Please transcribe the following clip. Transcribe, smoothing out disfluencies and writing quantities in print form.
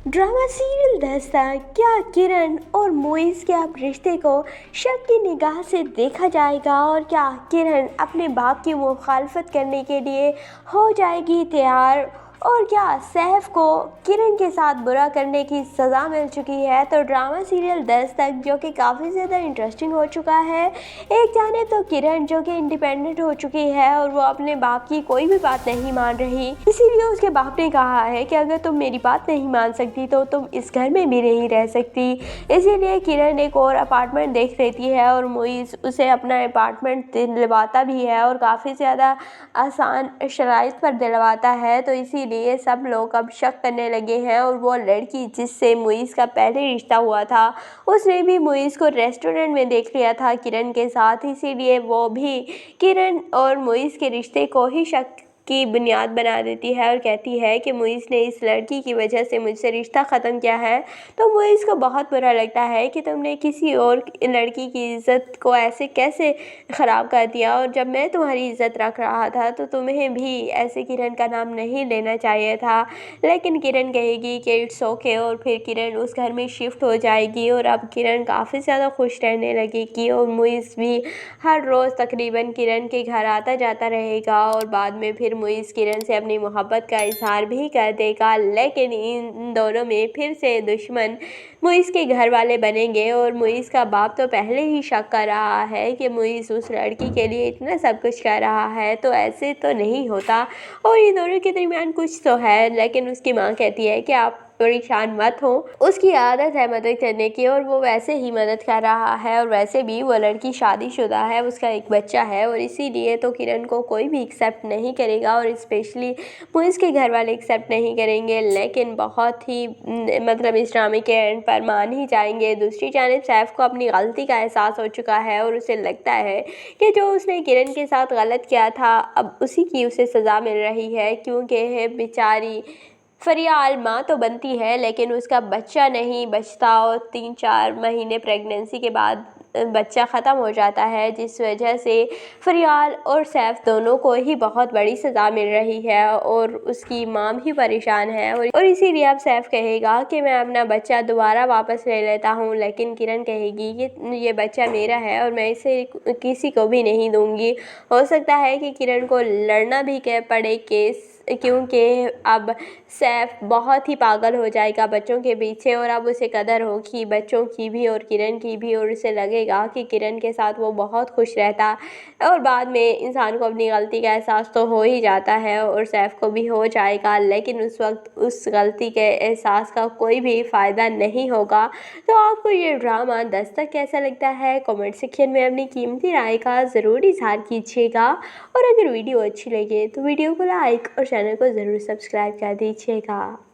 Drama serial Dastak क्या किरण और मोइज़ के अब रिश्ते को शक की निगाह से देखा जाएगा और क्या किरण अपने बाप की मुखालफत करने के लिए हो जाएगी तैयार और क्या सैफ को किरण के साथ बुरा करने की सज़ा मिल चुकी है। तो ड्रामा सीरियल दस्तक जो कि काफ़ी ज़्यादा इंटरेस्टिंग हो चुका है। एक जाने तो किरण जो कि इंडिपेंडेंट हो चुकी है और वो अपने बाप की कोई भी बात नहीं मान रही, इसीलिए उसके बाप ने कहा है कि अगर तुम मेरी बात नहीं मान सकती तो तुम इस घर में भी नहीं रह सकती। इसीलिए किरण एक और अपार्टमेंट देख लेती है और मोइज़ उसे अपना अपार्टमेंट दिलवाता भी है और काफ़ी ज़्यादा आसान शराइत पर दिलवाता है। तो इसीलिए सब लोग अब शक करने लगे हैं और वो लड़की जिससे मोइज़ का पहले रिश्ता हुआ था उसने भी मोइज़ को रेस्टोरेंट में देख लिया था किरण के साथ, इसीलिए वो भी किरण और मोइज़ के रिश्ते को ही शक की बुनियाद बना देती है और कहती है कि मोइज़ ने इस लड़की की वजह से मुझसे रिश्ता ख़त्म किया है। तो मोइज़ को बहुत बुरा लगता है कि तुमने किसी और लड़की की इज़्ज़त को ऐसे कैसे ख़राब कर दिया और जब मैं तुम्हारी इज़्ज़त रख रहा था तो तुम्हें भी ऐसे किरण का नाम नहीं लेना चाहिए था। लेकिन किरण कहेगी कि इट्स ओके और फिर किरण उस घर में शिफ्ट हो जाएगी और अब किरण काफ़ी ज़्यादा खुश रहने लगेगी और मोइज़ भी हर रोज़ तकरीबन किरण के घर आता जाता रहेगा और बाद में फिर मोइज़ किरण से अपनी मोहब्बत का इजहार भी कर देगा। लेकिन इन दोनों में फिर से दुश्मन मोइज़ के घर वाले बनेंगे और मोइज़ का बाप तो पहले ही शक कर रहा है कि मोइज़ उस लड़की के लिए इतना सब कुछ कर रहा है, तो ऐसे तो नहीं होता और इन दोनों के दरमियान कुछ तो है। लेकिन उसकी माँ कहती है कि आप परेशान मत हो, उसकी आदत है मदद करने की और वो वैसे ही मदद कर रहा है और वैसे भी वो लड़की शादीशुदा है, उसका एक बच्चा है और इसीलिए तो किरण को कोई भी एक्सेप्ट नहीं करेगा और स्पेशली मोइज़ के घर वाले एक्सेप्ट नहीं करेंगे। लेकिन बहुत ही मतलब इस ड्रामे के एंड पर मान ही जाएंगे। दूसरी जानिब सैफ को अपनी गलती का एहसास हो चुका है और उसे लगता है कि जो उसने किरण के साथ गलत किया था अब उसी की उसे सज़ा मिल रही है, क्योंकि बेचारी फरियाल माँ तो बनती है लेकिन उसका बच्चा नहीं बचता और 3-4 महीने प्रेगनेंसी के बाद बच्चा ख़त्म हो जाता है, जिस वजह से फरियाल और सैफ दोनों को ही बहुत बड़ी सज़ा मिल रही है और उसकी माँ भी परेशान है और इसीलिए अब सैफ कहेगा कि मैं अपना बच्चा दोबारा वापस ले लेता हूँ। लेकिन किरण कहेगी कि ये बच्चा मेरा है और मैं इसे किसी को भी नहीं दूँगी। हो सकता है कि किरण को लड़ना भी पड़े केस, क्योंकि अब सैफ बहुत ही पागल हो जाएगा बच्चों के पीछे और अब उसे कदर होगी बच्चों की भी और किरण की भी और उसे लगेगा कि किरण के साथ वो बहुत खुश रहता और बाद में इंसान को अपनी गलती का एहसास तो हो ही जाता है और सैफ को भी हो जाएगा। लेकिन उस वक्त उस गलती के एहसास का कोई भी फ़ायदा नहीं होगा। तो आपको ये ड्रामा दस्तक कैसा लगता है कमेंट सेक्शन में अपनी कीमती राय का ज़रूर इजहार कीजिएगा और अगर वीडियो अच्छी लगे तो वीडियो को लाइक और चैनल को ज़रूर सब्सक्राइब कर दीजिएगा।